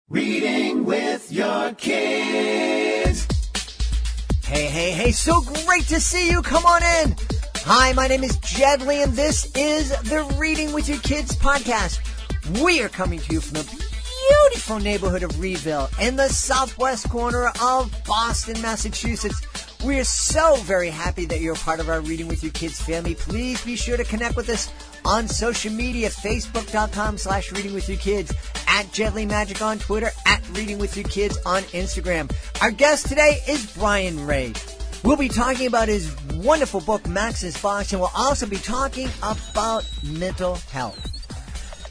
Reading with your kids. Hey, so great to see you. Come on in. Hi, my name is Jedley, and this is the Reading with Your Kids podcast. We are coming to you from the beautiful neighborhood of Reedville in the southwest corner of Boston, Massachusetts. We are so very happy that you're a part of our Reading with Your Kids family. Please be sure to connect with us on social media, facebook.com/readingwithyourkids, at Jedley Magic on Twitter, at Reading with Your Kids on Instagram. Our guest today is Wray. We'll be talking about his wonderful book, Max's Box, and we'll also be talking about mental health.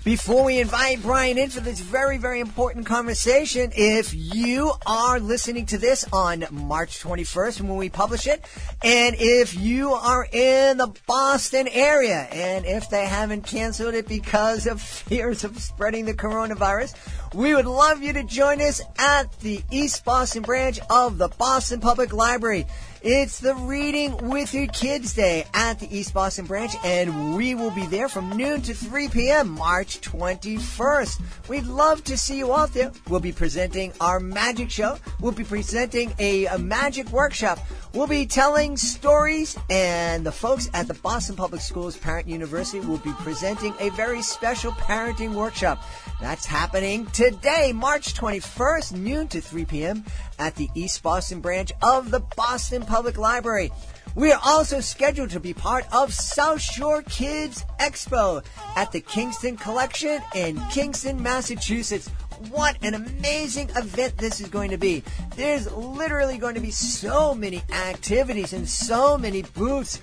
Before we invite Brian in for this very, very important conversation, if you are listening to this on March 21st when we publish it, and if you are in the Boston area, and if they haven't canceled it because of fears of spreading the coronavirus, we would love you to join us at the East Boston branch of the Boston Public Library. It's the Reading with Your Kids Day at the East Boston branch, and we will be there from noon to 3 p.m. March 21st. We'd love to see you out there. We'll be presenting our magic show. We'll be presenting a magic workshop. We'll be telling stories, and the folks at the Boston Public Schools Parent University will be presenting a very special parenting workshop. That's happening today, March 21st, noon to 3 p.m. at the East Boston branch of the Boston Public Library. We are also scheduled to be part of South Shore Kids Expo at the Kingston Collection in Kingston, Massachusetts. What an amazing event this is going to be. There's literally going to be so many activities and so many booths.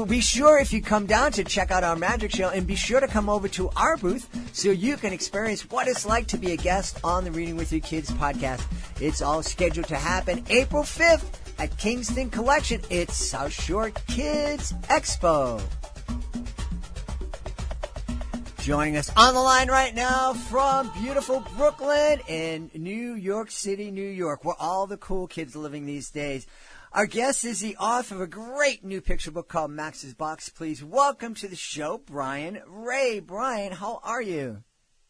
Be sure if you come down to check out our magic show, and be sure to come over to our booth so you can experience what it's like to be a guest on the Reading with Your Kids podcast. It's all scheduled to happen April 5th at Kingston Collection. It's South Shore Kids Expo. Joining us on the line right now from beautiful Brooklyn in New York City, New York, where all the cool kids are living these days. Our guest is the author of a great new picture book called Max's Box. Please welcome to the show, Brian Wray. Brian, how are you?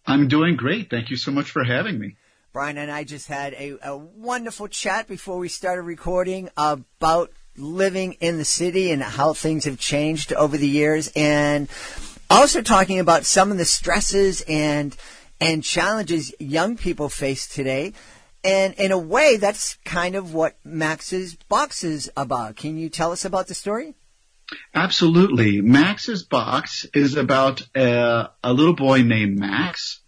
I'm doing great. Thank you so much for having me. Brian and I just had a wonderful chat before we started recording about living in the city and how things have changed over the years, and also talking about some of the stresses and challenges young people face today. And in a way, that's kind of what Max's Box is about. Can you tell us about the story? Absolutely. Max's Box is about a little boy named Max,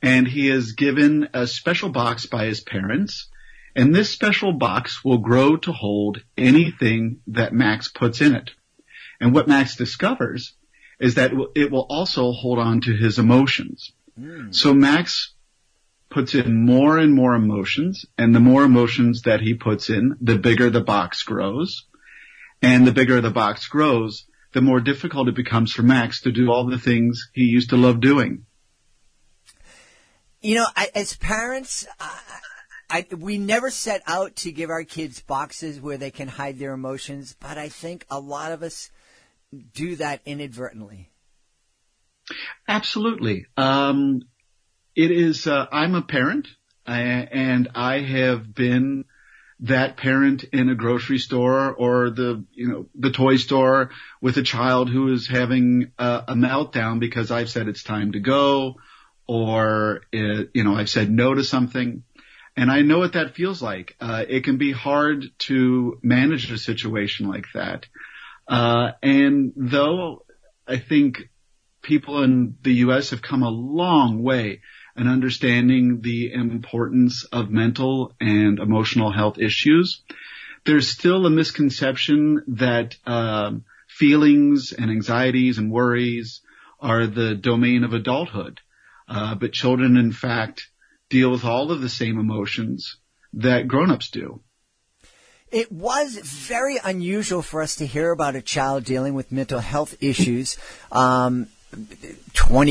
and he is given a special box by his parents. And this special box will grow to hold anything that Max puts in it. And what Max discovers is that it will also hold on to his emotions. So Max puts in more and more emotions, and the more emotions that he puts in, the bigger the box grows. And the bigger the box grows, the more difficult it becomes for Max to do all the things he used to love doing. You know, as parents, we never set out to give our kids boxes where they can hide their emotions, but I think a lot of us do that inadvertently. Absolutely. It is, I'm a parent, and I have been that parent in a grocery store or the toy store with a child who is having a meltdown because I've said it's time to go, or, I've said no to something. And I know what that feels like. It can be hard to manage a situation like that. And though I think people in the U.S. have come a long way in understanding the importance of mental and emotional health issues, there's still a misconception that feelings and anxieties and worries are the domain of adulthood. But children, in fact, deal with all of the same emotions that grown-ups do. It was very unusual for us to hear about a child dealing with mental health issues 20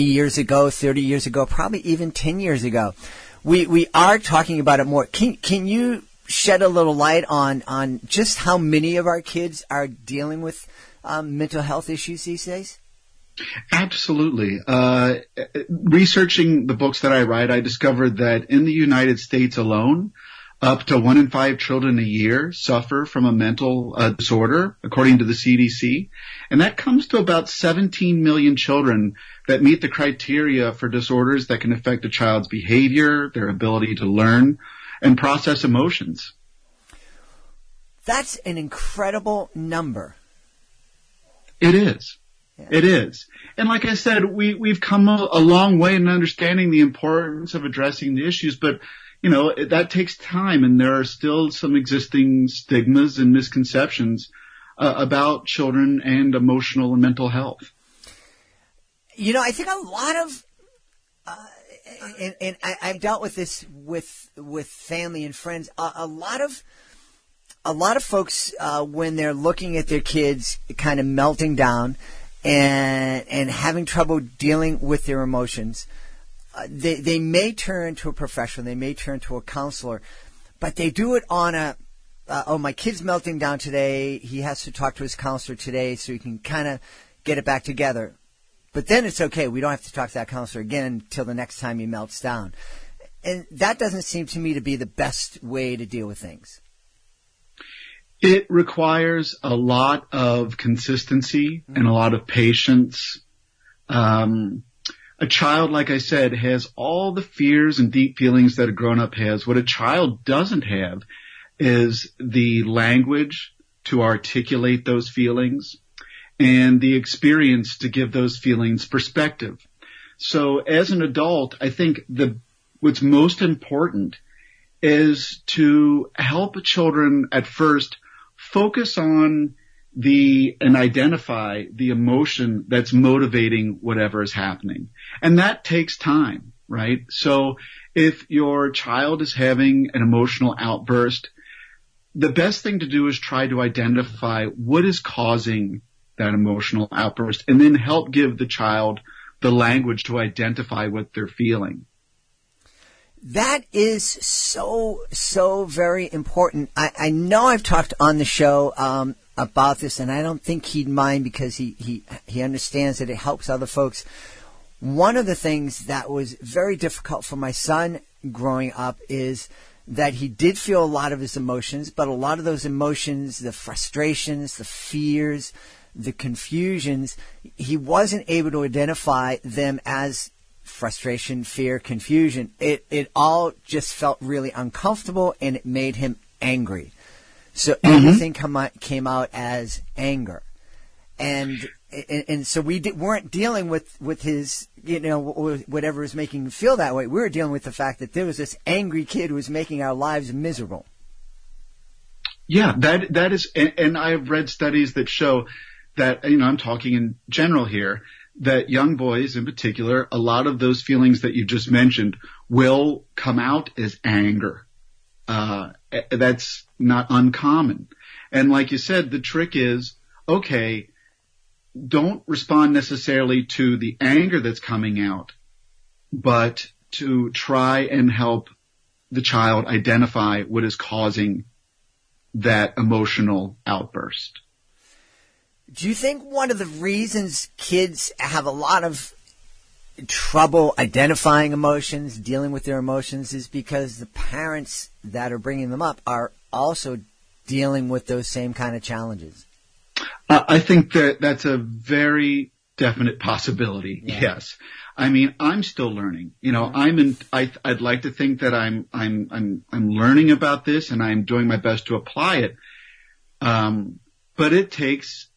years ago, 30 years ago, probably even 10 years ago. We are talking about it more. Can you shed a little light on just how many of our kids are dealing with mental health issues these days? Absolutely. Researching the books that I write, I discovered that in the United States alone, up to 1 in 5 children a year suffer from a mental disorder, according to the CDC. And that comes to about 17 million children that meet the criteria for disorders that can affect a child's behavior, their ability to learn, and process emotions. That's an incredible number. It is. Yeah. It is. And like I said, we've come a long way in understanding the importance of addressing the issues, but that takes time, and there are still some existing stigmas and misconceptions about children and emotional and mental health. I think a lot of, and I've dealt with this with family and friends. A lot of folks when they're looking at their kids kind of melting down and having trouble dealing with their emotions, they may turn to a professional, they may turn to a counselor, but they do it on my kid's melting down today, he has to talk to his counselor today so he can kind of get it back together. But then it's okay, we don't have to talk to that counselor again until the next time he melts down. And that doesn't seem to me to be the best way to deal with things. It requires a lot of consistency and a lot of patience. A child, like I said, has all the fears and deep feelings that a grown-up has. What a child doesn't have is the language to articulate those feelings and the experience to give those feelings perspective. So as an adult, I think what's most important is to help children at first focus on and identify the emotion that's motivating whatever is happening. And that takes time, right? So if your child is having an emotional outburst, the best thing to do is try to identify what is causing that emotional outburst and then help give the child the language to identify what they're feeling. That is so very important. I know I've talked on the show about this, and I don't think he'd mind because he understands that it helps other folks. One of the things that was very difficult for my son growing up is that he did feel a lot of his emotions, but a lot of those emotions, the frustrations, the fears, the confusions, he wasn't able to identify them as frustration, fear, confusion. It all just felt really uncomfortable, and it made him angry. So everything came out as anger, and so we weren't dealing with his, whatever was making him feel that way. We were dealing with the fact that there was this angry kid who was making our lives miserable. Yeah, that is, and I've read studies that show that, I'm talking in general here, that young boys in particular, a lot of those feelings that you just mentioned will come out as anger. That's not uncommon. And like you said, the trick is, okay, don't respond necessarily to the anger that's coming out, but to try and help the child identify what is causing that emotional outburst. Do you think one of the reasons kids have a lot of trouble identifying emotions, dealing with their emotions, is because the parents that are bringing them up are also dealing with those same kind of challenges? I think that's a very definite possibility. Yeah. Yes. I mean, I'm still learning. I'd like to think that I'm learning about this and I'm doing my best to apply it. But it takes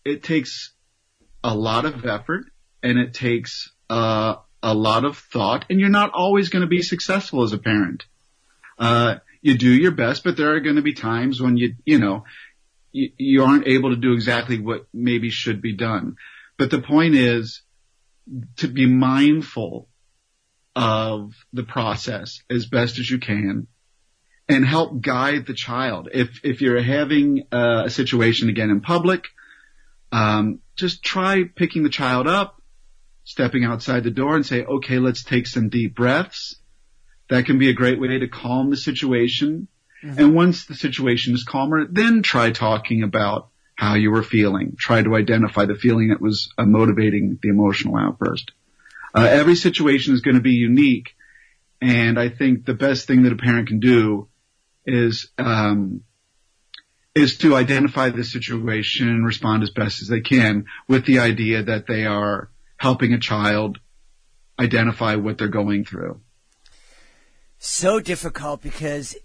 a lot of effort, and it takes a lot of thought, and you're not always going to be successful as a parent. You do your best, but there are going to be times when you aren't able to do exactly what maybe should be done. But the point is to be mindful of the process as best as you can and help guide the child. If you're having a situation again in public, just try picking the child up, stepping outside the door and say, okay, let's take some deep breaths. That can be a great way to calm the situation. Mm-hmm. And once the situation is calmer, then try talking about how you were feeling. Try to identify the feeling that was motivating the emotional outburst. Every situation is going to be unique, and I think the best thing that a parent can do is to identify the situation and respond as best as they can with the idea that they are helping a child identify what they're going through. So difficult because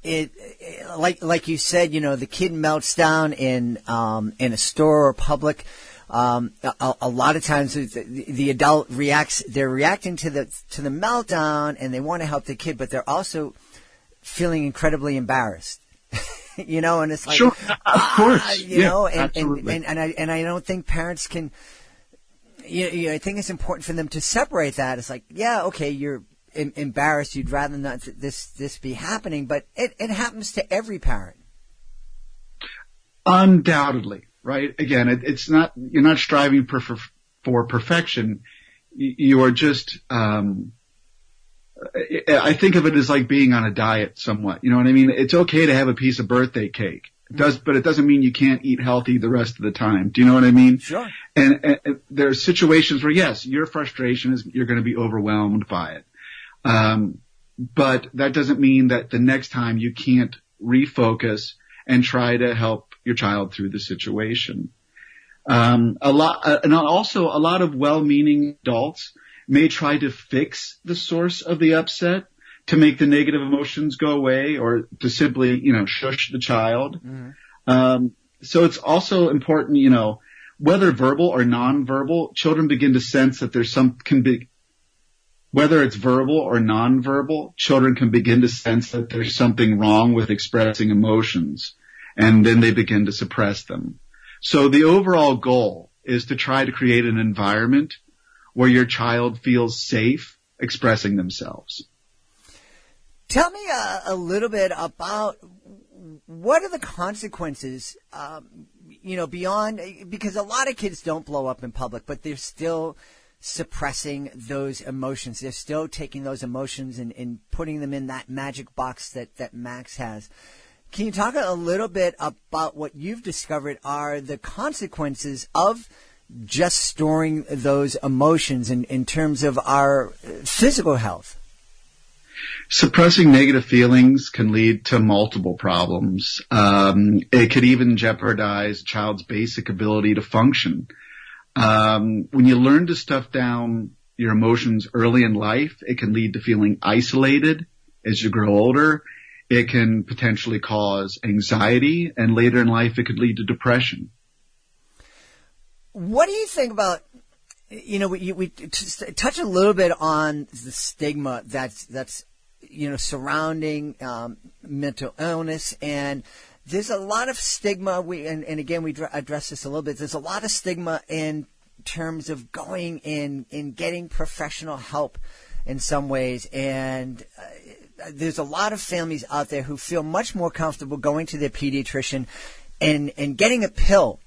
like you said, the kid melts down in a store or public. A lot of times the adult they're reacting to the meltdown and they want to help the kid, but they're also feeling incredibly embarrassed. And it's like, sure, of course, and I don't think parents can, I think it's important for them to separate that. It's like, yeah, okay, you're embarrassed. You'd rather not this be happening, but it happens to every parent. Undoubtedly, right? Again, it's not, you're not striving for perfection. You are just, I think of it as like being on a diet somewhat. You know what I mean? It's okay to have a piece of birthday cake. But it doesn't mean you can't eat healthy the rest of the time. Do you know what I mean? Sure. And there are situations where, yes, your frustration is, you're going to be overwhelmed by it. But that doesn't mean that the next time you can't refocus and try to help your child through the situation. And also a lot of well-meaning adults may try to fix the source of the upset to make the negative emotions go away, or to simply, shush the child. Mm-hmm. So it's also important, whether verbal or nonverbal, children begin to sense that whether it's verbal or nonverbal, children can begin to sense that there's something wrong with expressing emotions, and then they begin to suppress them. So the overall goal is to try to create an environment where your child feels safe expressing themselves. Tell me a little bit about what are the consequences, beyond, because a lot of kids don't blow up in public, but they're still suppressing those emotions. They're still taking those emotions and putting them in that magic box that Max has. Can you talk a little bit about what you've discovered are the consequences of just storing those emotions in terms of our physical health? Suppressing negative feelings can lead to multiple problems. It could even jeopardize a child's basic ability to function. When you learn to stuff down your emotions early in life, it can lead to feeling isolated as you grow older. It can potentially cause anxiety, and later in life it could lead to depression. What do you think about, we touch a little bit on the stigma that's surrounding mental illness, and there's a lot of stigma. And again, we address this a little bit. There's a lot of stigma in terms of going in and getting professional help in some ways, and there's a lot of families out there who feel much more comfortable going to their pediatrician and getting a pill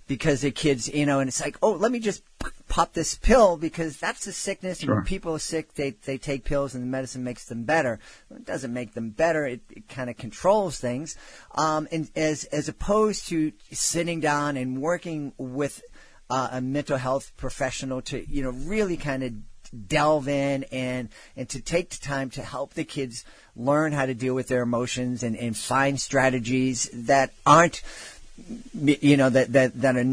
because their kids, and it's like, oh, let me just pop this pill because that's a sickness. Sure. And when people are sick, they take pills and the medicine makes them better. It doesn't make them better. It kind of controls things. And as opposed to sitting down and working with a mental health professional to, really kind of delve in and to take the time to help the kids learn how to deal with their emotions and find strategies that aren't, that are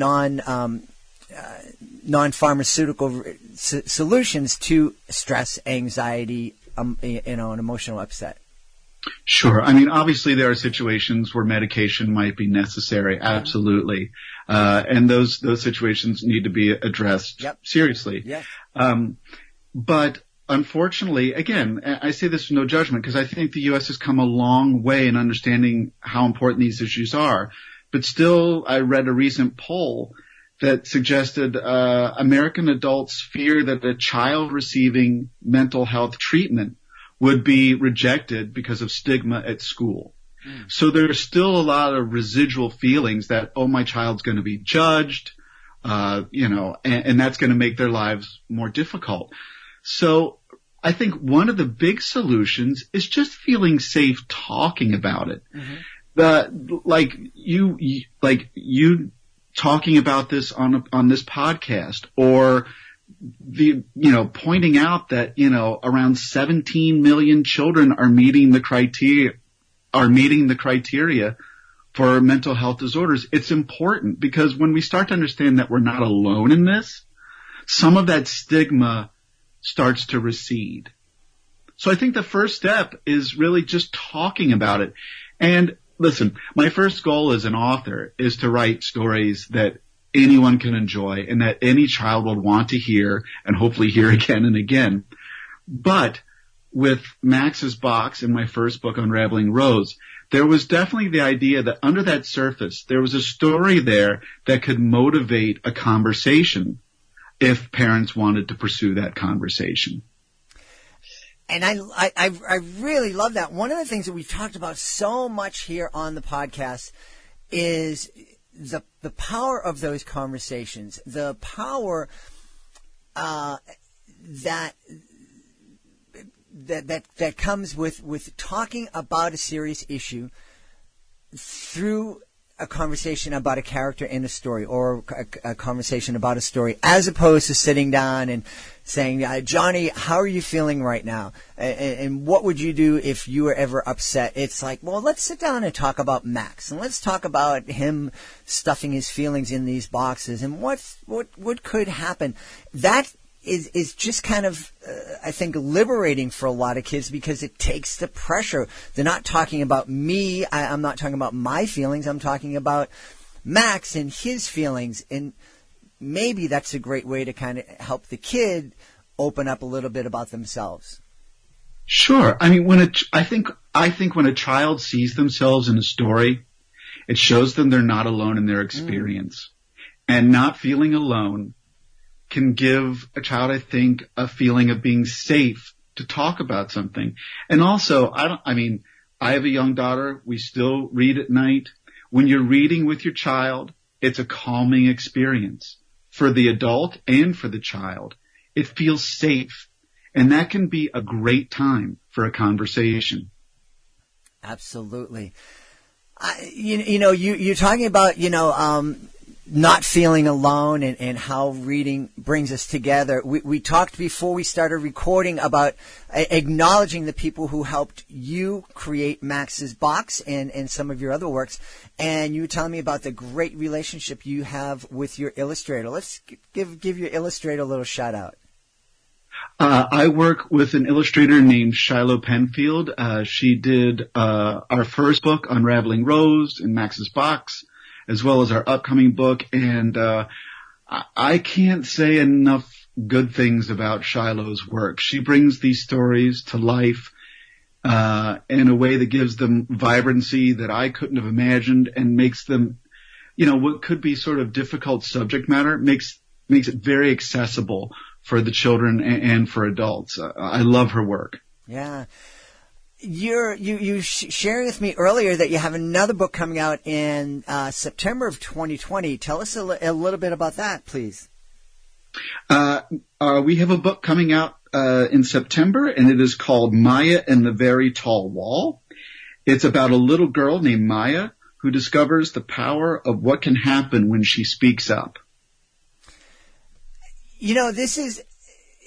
non-pharmaceutical solutions to stress, anxiety, and emotional upset. Sure. I mean, obviously there are situations where medication might be necessary. Absolutely. And those situations need to be addressed seriously. Yep. But unfortunately, again, I say this with no judgment because I think the U.S. has come a long way in understanding how important these issues are. But still, I read a recent poll that suggested American adults fear that a child receiving mental health treatment would be rejected because of stigma at school. Mm. So there's still a lot of residual feelings that, oh, my child's going to be judged, and that's going to make their lives more difficult. So I think one of the big solutions is just feeling safe talking about it. Mm-hmm. You talking about this on this podcast, or pointing out that, around 17 million children are meeting the criteria for mental health disorders. It's important because when we start to understand that we're not alone in this, some of that stigma starts to recede. So I think the first step is really just talking about it. And listen, my first goal as an author is to write stories that anyone can enjoy and that any child will want to hear and hopefully hear again and again. But with Max's Box and my first book, Unraveling Rose, there was definitely the idea that under that surface, there was a story there that could motivate a conversation if parents wanted to pursue that conversation. And I really love that. One of the things that we've talked about so much here on the podcast is the power of those conversations, the power that comes with talking about a serious issue through a conversation about a character in a story, or a conversation about a story, as opposed to sitting down and saying, Johnny, how are you feeling right now? And what would you do if you were ever upset? It's like, well, let's sit down and talk about Max, and let's talk about him stuffing his feelings in these boxes and what could happen. That is just kind of, I think, liberating for a lot of kids, because it takes the pressure. They're not talking about me. I'm not talking about my feelings. I'm talking about Max and his feelings. And maybe that's a great way to kind of help the kid open up a little bit about themselves. Sure. I mean, I think when a child sees themselves in a story, it shows them they're not alone in their experience. And not feeling alone can give a child, I think, a feeling of being safe to talk about something. And also, I have a young daughter. We still read at night. When you're reading with your child, it's a calming experience for the adult and for the child. It feels safe, and that can be a great time for a conversation. Absolutely. You're talking about, not feeling alone and how reading brings us together. We talked before we started recording about acknowledging the people who helped you create Max's Box and some of your other works. And you were telling me about the great relationship you have with your illustrator. Let's give your illustrator a little shout out. I work with an illustrator named Shiloh Penfield. She did our first book, Unraveling Rose, and Max's Box, as well as our upcoming book. And I can't say enough good things about Shiloh's work. She brings these stories to life in a way that gives them vibrancy that I couldn't have imagined, and makes them, what could be sort of difficult subject matter, makes it very accessible for the children and for adults. I love her work. Yeah. You shared with me earlier that you have another book coming out in September of 2020. Tell us a little bit about that, please. We have a book coming out in September, and it is called Maya and the Very Tall Wall. It's about a little girl named Maya who discovers the power of what can happen when she speaks up.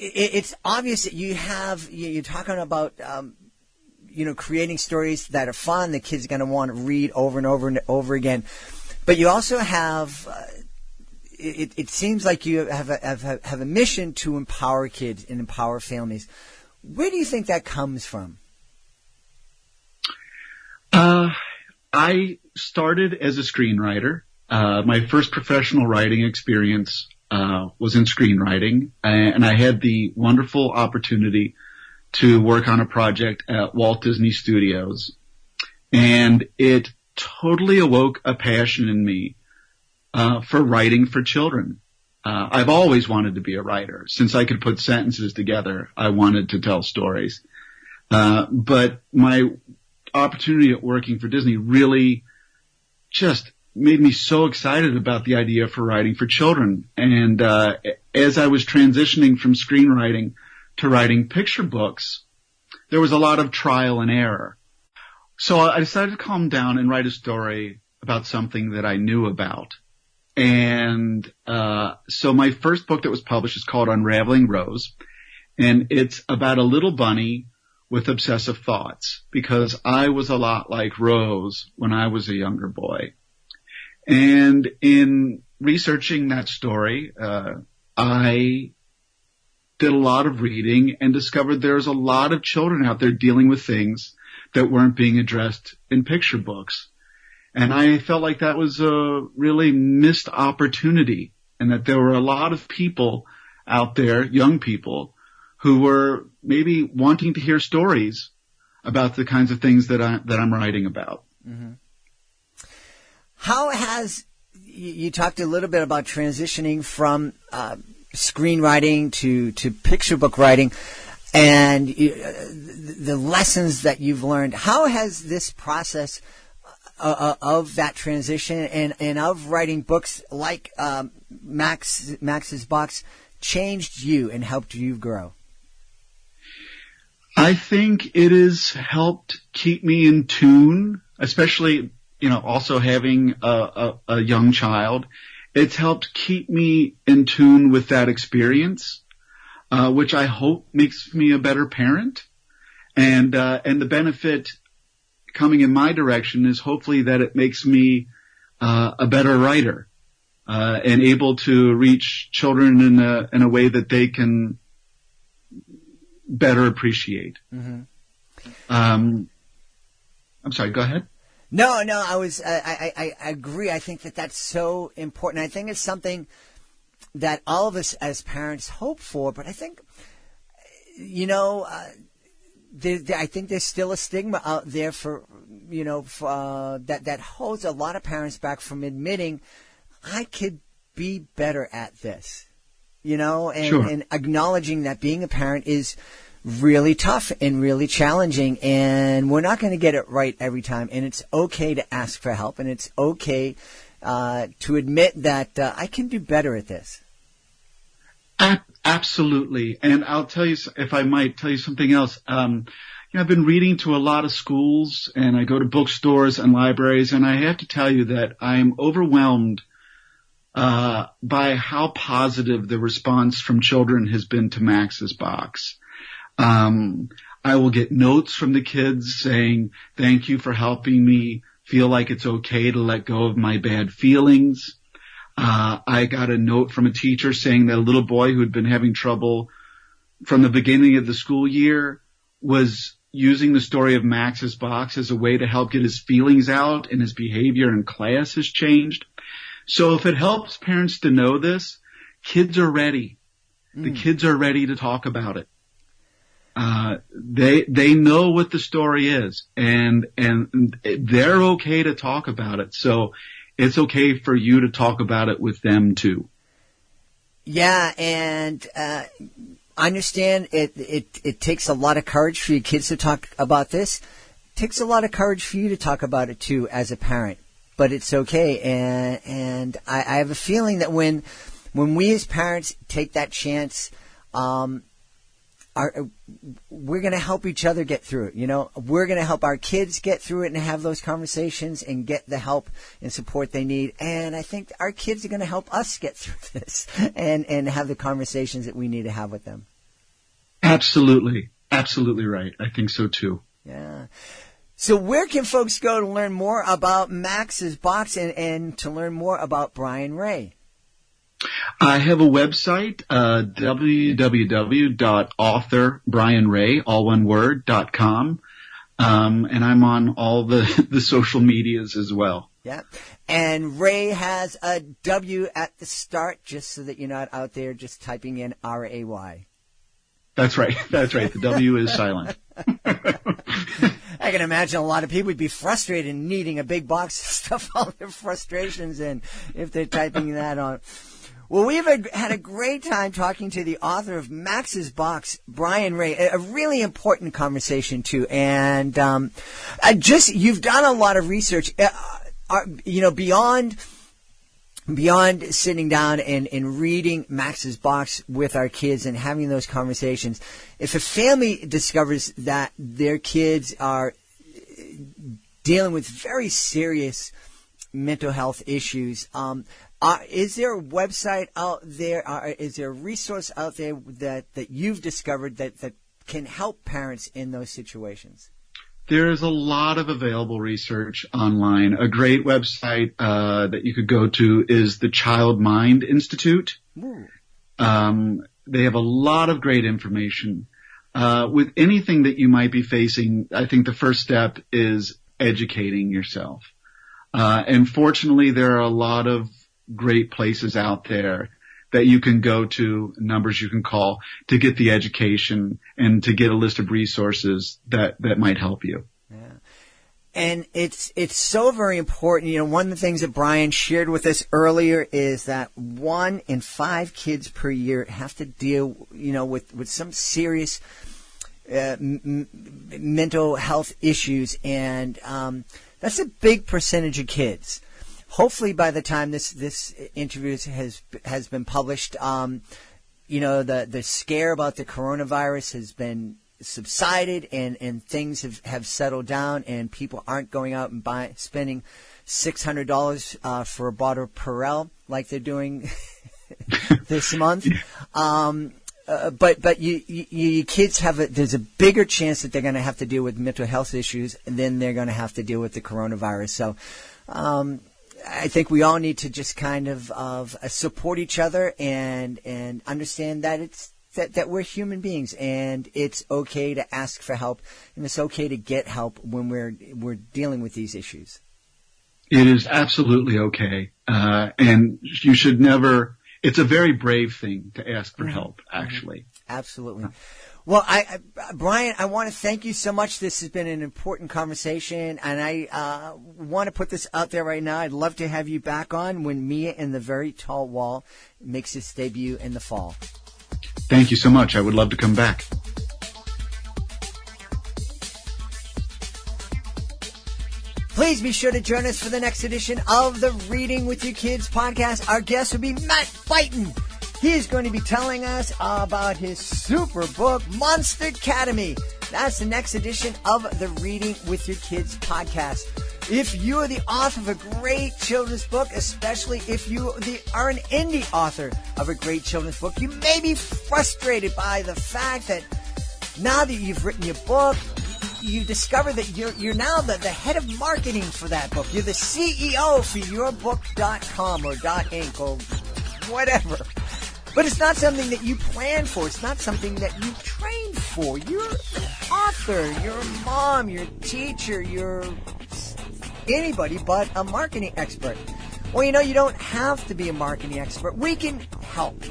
It's obvious that you're talking about, creating stories that are fun, the kids are going to want to read over and over and over again. But you also have, it seems like you have a mission to empower kids and empower families. Where do you think that comes from? I started as a screenwriter. My first professional writing experience was in screenwriting, and I had the wonderful opportunity to work on a project at Walt Disney Studios, and it totally awoke a passion in me for writing for children. I've always wanted to be a writer. Since I could put sentences together, I wanted to tell stories. But my opportunity at working for Disney really just made me so excited about the idea for writing for children. And as I was transitioning from screenwriting to writing picture books, there was a lot of trial and error. So I decided to calm down and write a story about something that I knew about. And so my first book that was published is called Unraveling Rose, and it's about a little bunny with obsessive thoughts, because I was a lot like Rose when I was a younger boy. And in researching that story, I did a lot of reading and discovered there's a lot of children out there dealing with things that weren't being addressed in picture books. And I felt like that was a really missed opportunity, and that there were a lot of people out there, young people, who were maybe wanting to hear stories about the kinds of things that I'm writing about. Mm-hmm. How has, you talked a little bit about transitioning from screenwriting to picture book writing, and the lessons that you've learned. How has this process of that transition and of writing books like Max's Box changed you and helped you grow? I think it has helped keep me in tune, especially, also having a young child. It's helped keep me in tune with that experience, which I hope makes me a better parent. And the benefit coming in my direction is hopefully that it makes me a better writer, and able to reach children in a way that they can better appreciate. Mm-hmm. I'm sorry, go ahead. No, I agree. I think that that's so important. I think it's something that all of us as parents hope for, but I think, I think there's still a stigma out there for that holds a lot of parents back from admitting, I could be better at this, Sure. and acknowledging that being a parent is really tough and really challenging, and we're not going to get it right every time, and it's okay to ask for help, and it's okay to admit that I can do better at this. Absolutely. And I'll tell you, if I might tell you something else. I've been reading to a lot of schools, and I go to bookstores and libraries, and I have to tell you that I'm overwhelmed by how positive the response from children has been to Max's Box. I will get notes from the kids saying, thank you for helping me feel like it's okay to let go of my bad feelings. I got a note from a teacher saying that a little boy who had been having trouble from the beginning of the school year was using the story of Max's Box as a way to help get his feelings out, and his behavior in class has changed. So if it helps parents to know this, kids are ready. The kids are ready to talk about it. They know what the story is, and they're okay to talk about it. So it's okay for you to talk about it with them too. Yeah, and I understand it takes a lot of courage for your kids to talk about this. It takes a lot of courage for you to talk about it too as a parent. But it's okay, and I have a feeling that when we as parents take that chance, we're going to help each other get through it. We're going to help our kids get through it and have those conversations and get the help and support they need. And I think our kids are going to help us get through this and have the conversations that we need to have with them. Absolutely. Absolutely right. I think so too. Yeah. So where can folks go to learn more about Max's Box and to learn more about Brian Wray? I have a website, www.authorbrianray, all one word, .com. And I'm on all the social medias as well. Yeah. And Ray has a W at the start, just so that you're not out there just typing in R-A-Y. That's right. That's right. The W is silent. I can imagine a lot of people would be frustrated and needing a big box to stuff all their frustrations in if they're typing that on. Well, we've had a great time talking to the author of Max's Box, Brian Wray. A really important conversation too. And you've done a lot of research. Beyond sitting down and reading Max's Box with our kids and having those conversations, if a family discovers that their kids are dealing with very serious mental health issues. Is there a website out there? Is there a resource out there that you've discovered that can help parents in those situations? There's a lot of available research online. A great website that you could go to is the Child Mind Institute. They have a lot of great information. With anything that you might be facing, I think the first step is educating yourself. And fortunately, there are a lot of great places out there that you can go to, numbers you can call to get the education and to get a list of resources that might help you. Yeah. And it's so very important. You know, one of the things that Brian shared with us earlier is that 1 in 5 kids per year have to deal, with some serious mental health issues, and that's a big percentage of kids. Hopefully, by the time this interview has been published, the scare about the coronavirus has been subsided, and things have settled down, and people aren't going out and spending $600 for a bottle of Perel like they're doing this month. But you kids there's a bigger chance that they're going to have to deal with mental health issues than they're going to have to deal with the coronavirus. So, I think we all need to just kind of support each other and understand that that we're human beings, and it's okay to ask for help, and it's okay to get help when we're dealing with these issues. It is absolutely okay, and you should never. It's a very brave thing to ask for help, actually. Absolutely. Well, Brian, I want to thank you so much. This has been an important conversation, and I want to put this out there right now. I'd love to have you back on when Mia and the Very Tall Wall makes its debut in the fall. Thank you so much. I would love to come back. Please be sure to join us for the next edition of the Reading with Your Kids podcast. Our guest will be Matt Fighton. He is going to be telling us about his super book, Monster Academy. That's the next edition of the Reading with Your Kids podcast. If you are the author of a great children's book, especially if you are an indie author of a great children's book, you may be frustrated by the fact that now that you've written your book, you discover that you're now the head of marketing for that book. You're the CEO for yourbook.com or .inc or whatever. But it's not something that you plan for. It's not something that you train for. You're an author. You're a mom. You're a teacher. You're anybody but a marketing expert. Well, you don't have to be a marketing expert. We can help.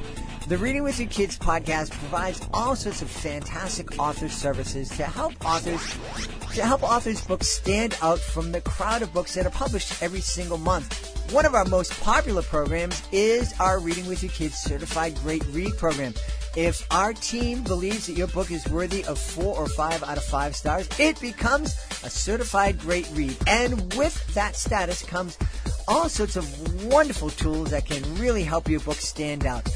The Reading with Your Kids podcast provides all sorts of fantastic author services to help authors' books stand out from the crowd of books that are published every single month. One of our most popular programs is our Reading with Your Kids Certified Great Read program. If our team believes that your book is worthy of 4 or 5 out of 5 stars, it becomes a certified great read. And with that status comes all sorts of wonderful tools that can really help your book stand out.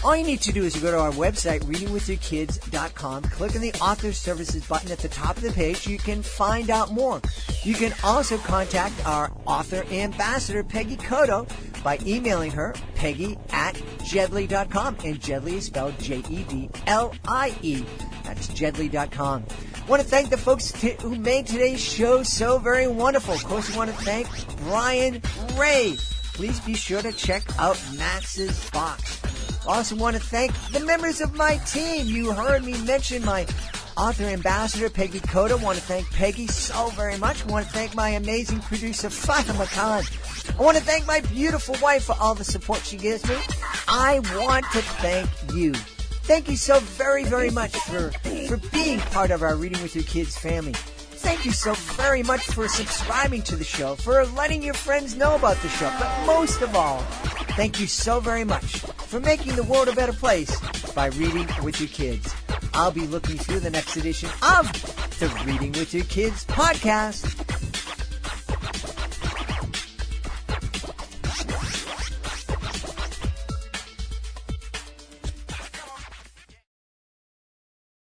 All you need to do is go to our website, readingwithyourkids.com, click on the Author Services button at the top of the page. You can find out more. You can also contact our author ambassador, Peggy Cotto, by emailing her, peggy@jedlie.com. And Jedlie is spelled Jedlie. That's jedlie.com. I want to thank the folks who made today's show so very wonderful. Of course, we want to thank Brian Wray. Please be sure to check out Max's box. I also want to thank the members of my team. You heard me mention my author ambassador, Peggy Cotto. I want to thank Peggy so very much. I want to thank my amazing producer, Fatima Khan. I want to thank my beautiful wife for all the support she gives me. I want to thank you. Thank you so very, very much for being part of our Reading with Your Kids family. Thank you so very much for subscribing to the show, for letting your friends know about the show. But most of all, thank you so very much for making the world a better place by reading with your kids. I'll be looking through the next edition of the Reading with Your Kids podcast.